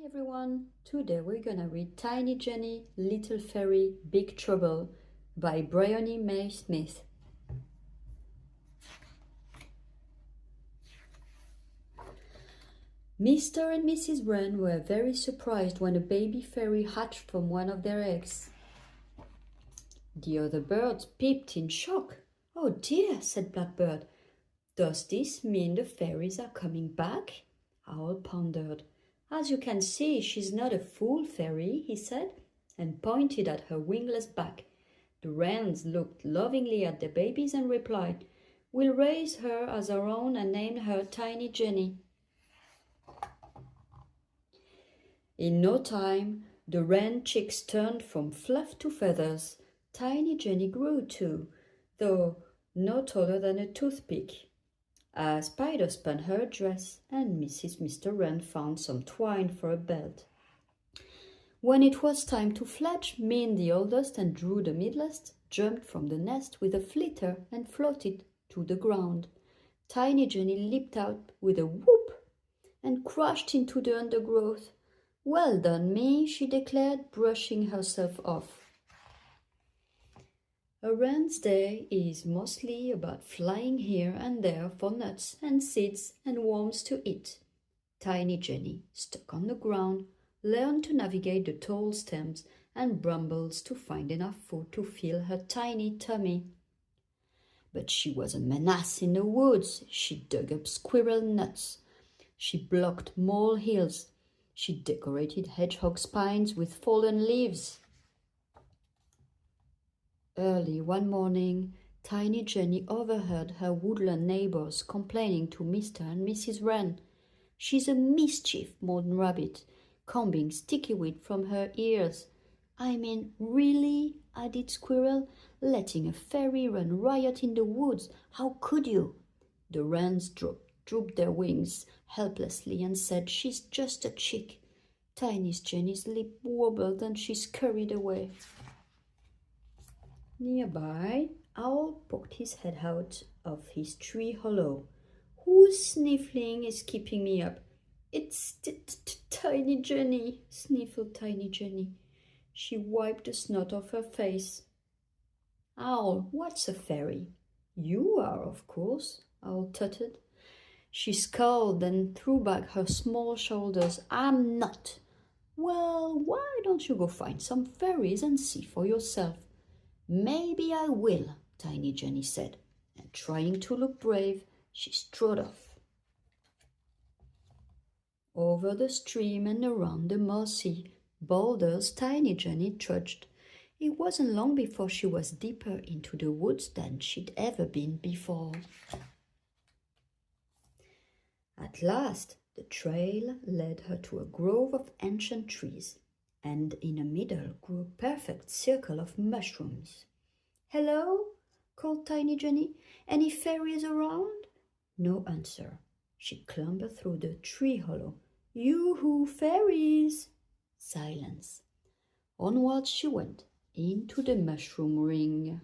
Hi everyone! Today we're gonna read Tiny Jenny, Little Fairy, Big Trouble by Briony May Smith. Mr. and Mrs. Wren were very surprised when a baby fairy hatched from one of their eggs. The other birds peeped in shock. "Oh dear," said Blackbird. "Does this mean the fairies are coming back?" Owl pondered. "As you can see, she's not a full fairy," he said, and pointed at her wingless back. The wrens looked lovingly at their babies and replied, "We'll raise her as our own and name her Tiny Jenny." In no time, the wren chicks turned from fluff to feathers. Tiny Jenny grew too, though no taller than a toothpick. A spider spun her dress, and Mr. Wren found some twine for a belt. When it was time to fledge, Min, the oldest, and Drew, the middlest, jumped from the nest with a flitter and floated to the ground. Tiny Jenny leaped out with a whoop and crashed into the undergrowth. "Well done, me," she declared, brushing herself off. A wren's day is mostly about flying here and there for nuts and seeds and worms to eat. Tiny Jenny, stuck on the ground, learned to navigate the tall stems and brambles to find enough food to fill her tiny tummy. But she was a menace in the woods. She dug up squirrel nuts. She blocked molehills. She decorated hedgehog spines with fallen leaves. Early one morning, Tiny Jenny overheard her woodland neighbors complaining to Mr. and Mrs. Wren. "She's a mischief," mourned Rabbit, combing sticky weed from her ears. "I mean, really," added Squirrel, "letting a fairy run riot in the woods. How could you?" The wrens drooped their wings helplessly and said, "She's just a chick." Tiny Jenny's lip wobbled and she scurried away. Nearby, Owl poked his head out of his tree hollow. "Who's sniffling is keeping me up?" "It's Tiny Jenny," sniffled Tiny Jenny. She wiped the snot off her face. "Owl, what's a fairy?" "You are, of course," Owl tutted. She scowled and threw back her small shoulders. "I'm not." "Well, why don't you go find some fairies and see for yourself?" "Maybe I will," Tiny Jenny said, and trying to look brave, she strode off. Over the stream and around the mossy boulders, Tiny Jenny trudged. It wasn't long before she was deeper into the woods than she'd ever been before. At last, the trail led her to a grove of ancient trees, and in the middle grew a perfect circle of mushrooms. "Hello," called Tiny Jenny. "Any fairies around?" No answer. She clambered through the tree hollow. "Yoo-hoo, fairies!" Silence. Onwards she went, into the mushroom ring.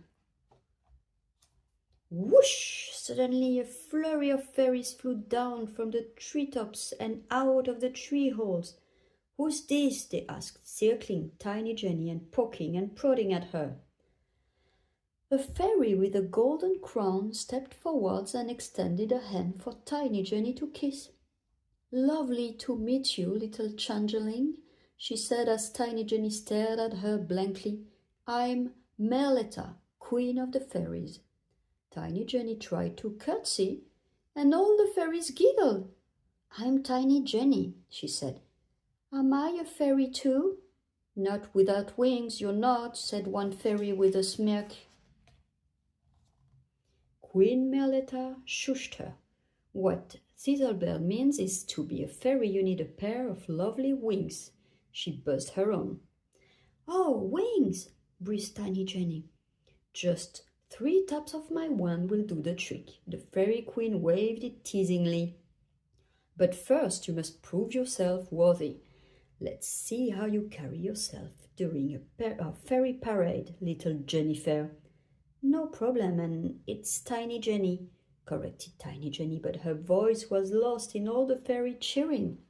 Whoosh! Suddenly a flurry of fairies flew down from the treetops and out of the tree holes. "Who's this?" they asked, circling Tiny Jenny and poking and prodding at her. A fairy with a golden crown stepped forwards and extended a hand for Tiny Jenny to kiss. "Lovely to meet you, little changeling," she said as Tiny Jenny stared at her blankly. "I'm Merletta, Queen of the Fairies." Tiny Jenny tried to curtsy, and all the fairies giggled. "I'm Tiny Jenny," she said. "Am I a fairy too?" "Not without wings, you're not," said one fairy with a smirk. Queen Merletta shushed her. "What Thizzlebird means is to be a fairy you need a pair of lovely wings." She buzzed her own. "Oh, wings!" breathed Tiny Jenny. "Just 3 taps of my wand will do the trick." The fairy queen waved it teasingly. "But first you must prove yourself worthy. Let's see how you carry yourself during a fairy parade, little Jennifer." "No problem, and it's Tiny Jenny," corrected Tiny Jenny, but her voice was lost in all the fairy cheering.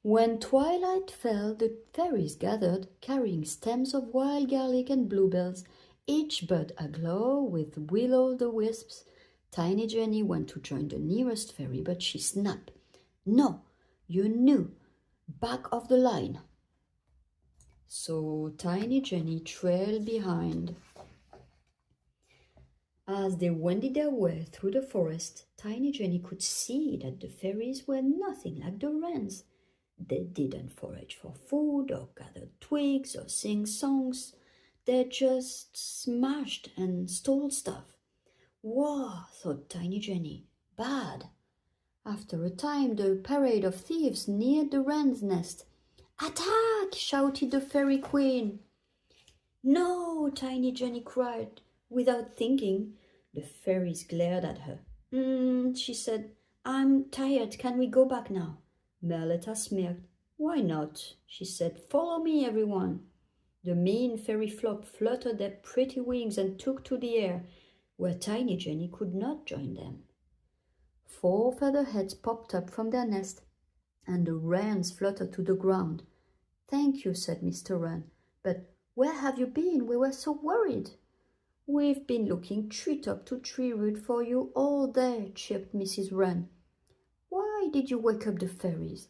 When twilight fell, the fairies gathered, carrying stems of wild garlic and bluebells, each bud aglow with will-o'-the-wisps. Tiny Jenny went to join the nearest fairy, but she snapped. "No, you knew. Back of the line." So Tiny Jenny trailed behind. As they wended their way through the forest, Tiny Jenny could see that the fairies were nothing like the wrens. They didn't forage for food or gather twigs or sing songs. They just smashed and stole stuff. "Whoa," thought Tiny Jenny. "Bad." After a time, the parade of thieves neared the wren's nest. "Attack!" shouted the fairy queen. "No!" Tiny Jenny cried. Without thinking, the fairies glared at her. She said, "I'm tired. Can we go back now?" Merletta smirked. "Why not?" she said. "Follow me, everyone." The mean fairy flock fluttered their pretty wings and took to the air, where Tiny Jenny could not join them. 4 feather heads popped up from their nest, and the wrens fluttered to the ground. "Thank you," said Mr. Wren, "but where have you been? We were so worried." "We've been looking treetop to tree root for you all day," chirped Mrs. Wren. "Why did you wake up the fairies?"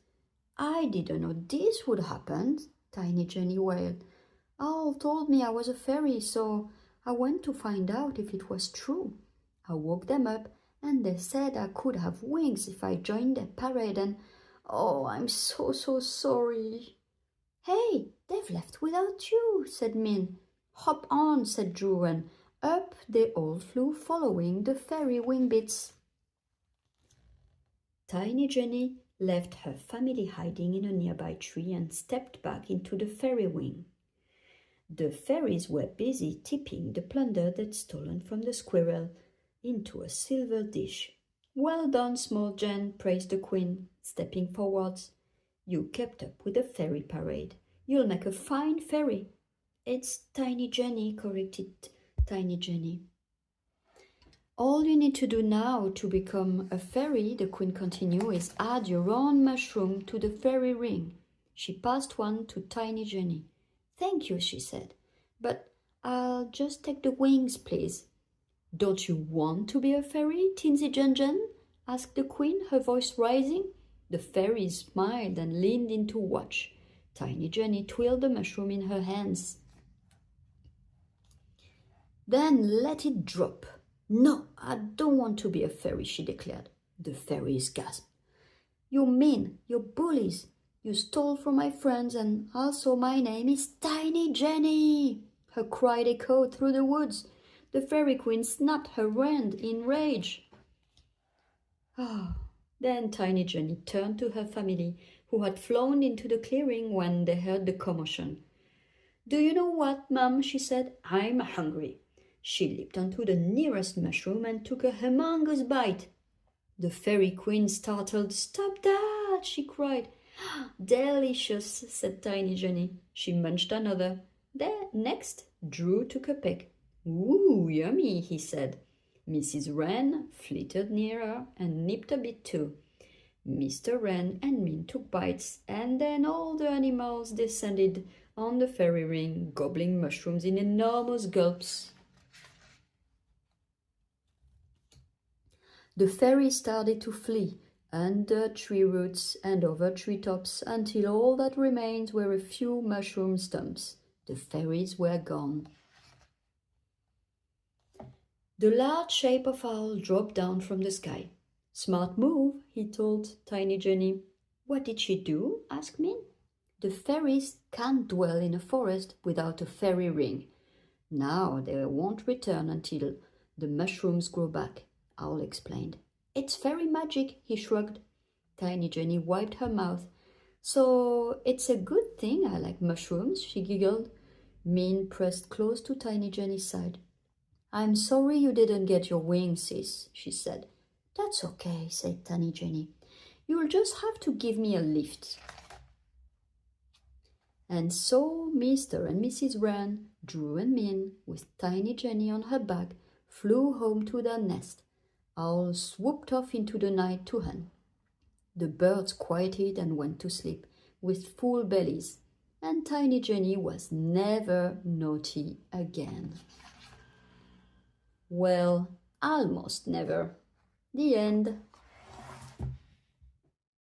"I didn't know this would happen," Tiny Jenny wailed. "Owl told me I was a fairy, so I went to find out if it was true. I woke them up, and they said I could have wings if I joined their parade, and oh, I'm so sorry." "Hey, they've left without you," said Min. "Hop on," said Drew, and up they all flew, following the fairy wing bits. Tiny Jenny left her family hiding in a nearby tree and stepped back into the fairy wing. The fairies were busy tipping the plunder they'd stolen from the squirrel into a silver dish. "Well done, small Jen," praised the queen, stepping forwards. "You kept up with the fairy parade. You'll make a fine fairy." "It's Tiny Jenny," corrected Tiny Jenny. "All you need to do now to become a fairy," the queen continued, "is add your own mushroom to the fairy ring." She passed one to Tiny Jenny. "Thank you," she said, "but I'll just take the wings, please." "Don't you want to be a fairy, Tinsy Jen Jen?" asked the queen, her voice rising. The fairy smiled and leaned in to watch. Tiny Jenny twirled the mushroom in her hands. "Then let it drop." "No, I don't want to be a fairy," she declared. The fairies gasped. "You mean, you bullies. You stole from my friends, and also my name is Tiny Jenny." Her cry echoed through the woods. The fairy queen snapped her wand in rage. Then Tiny Jenny turned to her family, who had flown into the clearing when they heard the commotion. "Do you know what, Mum?" she said. "I'm hungry." She leaped onto the nearest mushroom and took a humongous bite. The fairy queen startled. "Stop that!" she cried. "Delicious," said Tiny Jenny. She munched another. There, next, Drew took a peck. "Ooh, yummy," he said. Mrs. Wren flitted nearer and nipped a bit too. Mr. Wren and Min took bites, and then all the animals descended on the fairy ring, gobbling mushrooms in enormous gulps. The fairies started to flee, under tree roots and over treetops, until all that remained were a few mushroom stumps. The fairies were gone. The large shape of owl dropped down from the sky. "Smart move," he told Tiny Jenny. "What did she do?" asked Min. "The fairies can't dwell in a forest without a fairy ring. Now they won't return until the mushrooms grow back," Owl explained. "It's fairy magic," he shrugged. Tiny Jenny wiped her mouth. "So it's a good thing I like mushrooms," she giggled. Min pressed close to Tiny Jenny's side. "I'm sorry you didn't get your wings, sis," she said. "That's okay," said Tiny Jenny. "You'll just have to give me a lift." And so Mr. and Mrs. Wren, Drew and Min, with Tiny Jenny on her back, flew home to their nest. Owl swooped off into the night to hunt. The birds quieted and went to sleep, with full bellies, and Tiny Jenny was never naughty again. Well, almost never. The end.